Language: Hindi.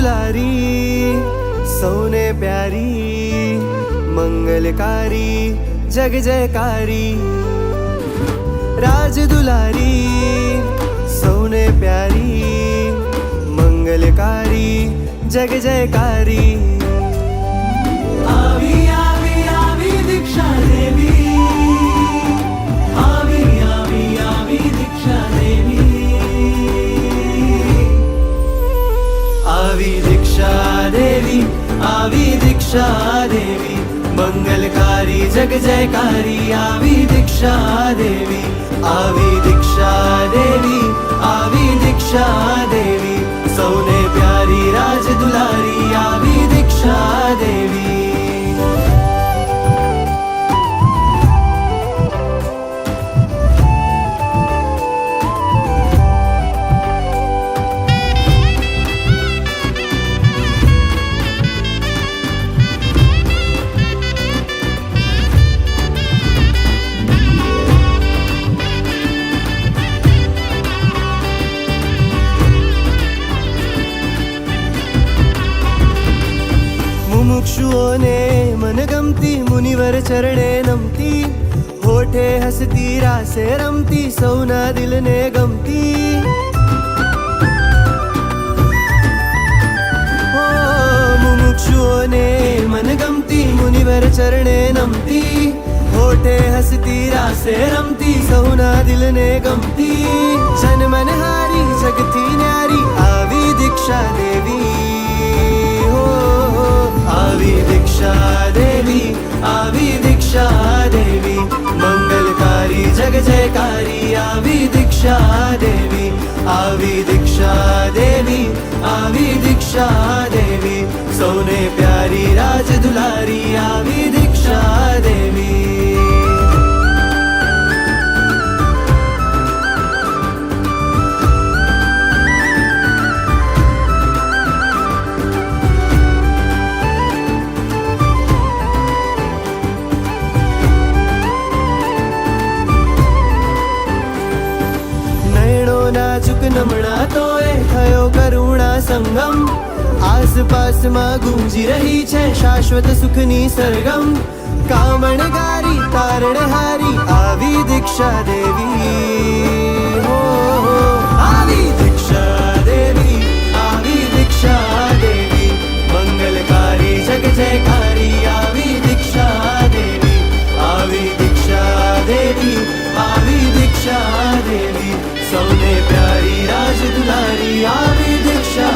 दुलारी सोने प्यारी मंगलकारी जग जयकारी। राज दुलारी सोने प्यारी मंगलकारी जग जयकारी। आवी आवी आवी दीक्षा देवी, आवी आवी आवी दीक्षा देवी, आवी दीक्षा देवी, आवी दीक्षा देवी मंगलकारी जग जयकारी। आवी दीक्षा देवी, आवी दीक्षा देवी, आवी दीक्षा देवी सौने प्यारी राज दुलारी। आवी दीक्षा देवी। मुमुक्षुओं ने मनगमती मुनिवर चरणे नमती। होठे हसती रासे रमती सौना दिल ने गमती। ओ मुमुक्षुओं ने मनगमती मुनिवर चरणे नमती। होठे हसती रासे रमती सौना दिल ने गमती। जन मनहारी जगती न्यारी आवी दीक्षा देवी। आवी दीक्षा देवी, आवी दीक्षा देवी मंगलकारी जग जयकारी। आवी दीक्षा देवी, आवी दीक्षा देवी, आवी दीक्षा देवी सौने प्यारी राज दुलारी। आवी दीक्षा देवी। नाजुक नमणा तोए थयो करुणा संगम। आसपास में गूंजी रही छे शाश्वत सुखनी सरगम। कामणगारी तारणहारी आवी दीक्षा देवी। हो आवी दीक्षा देवी, आवी दीक्षा देवी मंगलकारी जग जयकारी। आवी दीक्षा देवी, आवी दीक्षा देवी, आवी दीक्षा देवी सौने प्यारी राज दुलारी। आवी दीक्षा